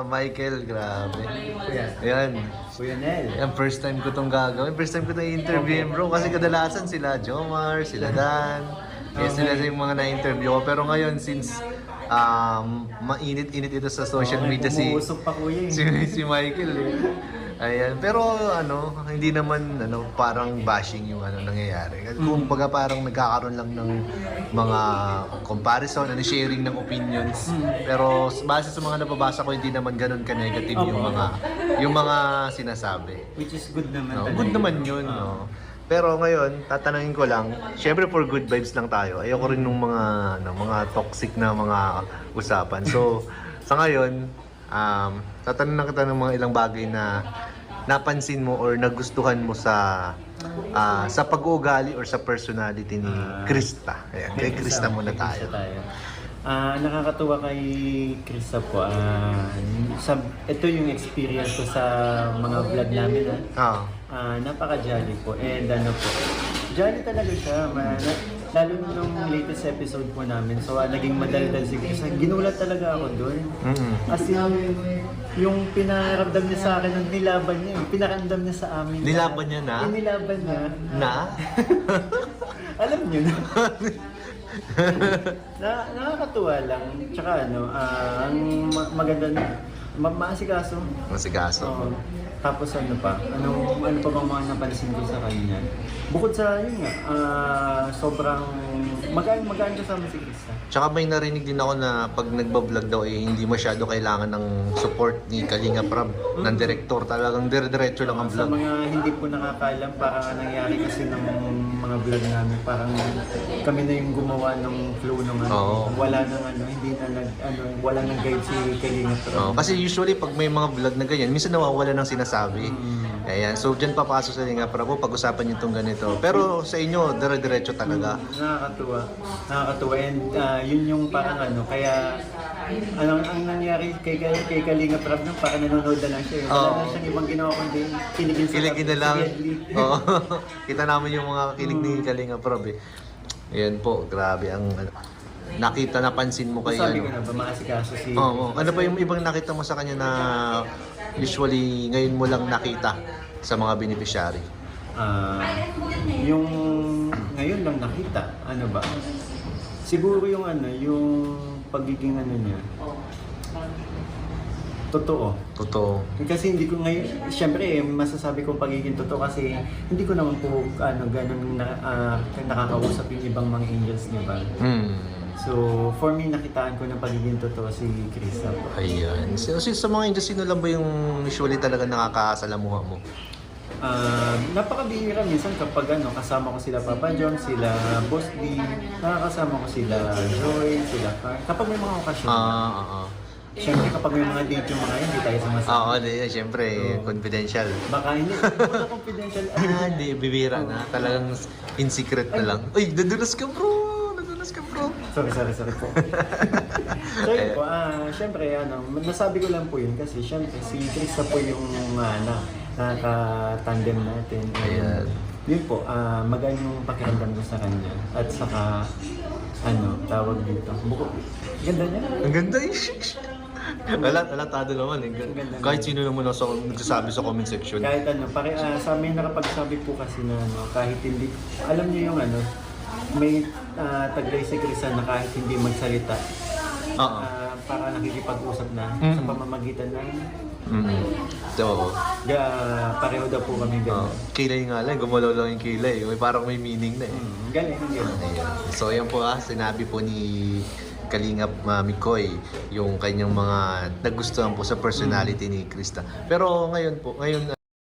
Michael, grabe. Kuya. Ayan. Kuya Nel. Yan, first time ko itong gagawin. First time ko itong interviewin, bro. Kasi kadalasan sila Jomar, sila Dan. Kaya sila yung mga na-interview ko. Pero ngayon, since mainit-init ito sa social media Umuusok pa kuya si Michael eh. Ayan, pero hindi naman parang bashing yung nangyayari. Kung baga parang nagkakaroon lang ng mga comparison, sharing ng opinions. Pero base sa mga nababasa ko, hindi naman ganoon ka-negative yung mga sinasabi. Which is good naman. No, good naman yun, no. Pero ngayon, tatanungin ko lang, syempre for good vibes lang tayo. Ayoko rin nung mga toxic na mga usapan. So, sa ngayon, tatanungin na kita ng mga ilang bagay na napansin mo or nagustuhan mo sa pag-uugali or sa personality ni Krista. Ayan, kay Krista muna tayo. Nakakatuwa kay Krista po. Ito yung experience ko sa mga vlog namin. Napaka-jolly po. And po, jolly talaga siya. Lalo nung latest episode po namin. So, naging madaldal si Krista. Ginulat talaga ako doon. As yung pinaramdam niya sa akin, nilaban niya. Pinaramdam niya sa amin. Nilaban niya na? Nilaban niya. Na? Alam niyo na. Nakakatuwa lang. Tsaka ang maganda na, maasikaso. Masikaso. Tapos ano pa bang mga napansin ko sa kanya? Bukod sa yun nga, sobrang magaan kasama si Krista. Tsaka may narinig din ako na pag nagbablog daw hindi masyado kailangan ng support ni Kalinga Prab, ng director. Talagang dire-diretso lang ang Sa vlog. mga hindi po nakakaalam, parang nangyari kasi ng mga vlog namin, parang kami na yung gumawa ng flow ng wala nang hindi na wala nang guide si Kalinga Prab. Kasi usually pag may mga vlog na ganyan, minsan nawawala ng sinasabi. Ayan, so dyan papasok sa Kalinga Prab, pag-usapan niyo itong ganito. Pero sa inyo, dire-diretso talaga. Nakakatuwa. And yun yung parang kaya ang nangyari kay Kalinga Prab nung parang nanonood na lang siya. Wala na siyang ibang ginawa kundi kiligin na lang. Oo. Kita namin yung mga kilig ni Kalinga Prab eh. Ayan po, grabe ang napansin mo kay Sabi ko na ba, maasikaso si... Ano pa yung ibang nakita mo sa kanya na usually ngayon mo lang nakita sa mga beneficiary? Yung ngayon lang nakita, ba? Siguro yung yung pagiging niya. Totoo. Kasi hindi ko ngayon, siyempre masasabi ko pagiging totoo kasi hindi ko naman po ganun nakakausap yung ibang mga angels, di ba? So, for me, nakitaan ko ng pagiging totoo si Krista po. Ayan. So, sa mga angels, sino lang ba yung usually talaga nakakasalamuha mo? Napakabihira minsan kapag kasama ko sila Papa John, sila Boss D, nakakasama ko sila Joy, sila Carl. Kapag may mga okasyon. Siyempre kapag may mga date yung mga yun, hindi tayo sumasama. Siyempre, confidential. Baka hindi confidential. Hindi, bibira na. Talagang in secret na lang. Uy, nadulas ka bro! Sorry po. So yun po, siyempre nasabi ko lang po yun kasi siyempre si Krista po yung nakaka-tandem natin. Ayan. Yun po, magaan yung pakiramdam ko sa kanya. At saka, tawag dito. Ganda niya. Ang ganda eh. Alatado naman eh. Kahit sino naman nagsasabi sa comment section. Kahit sa amin nakapagsabi po kasi na kahit hindi, alam niyo yung may taglay si Krista na kahit hindi magsalita, para nakikipag-usap na sa pamamagitan ng pareho daw po kami gano'n. Kilay nga lang, gumalaw lang yung kilay. Parang may meaning na eh. Galing. So ayan po sinabi po ni Kalingap Mikoy yung kanyang mga nagustuhan po sa personality ni Krista. Pero ngayon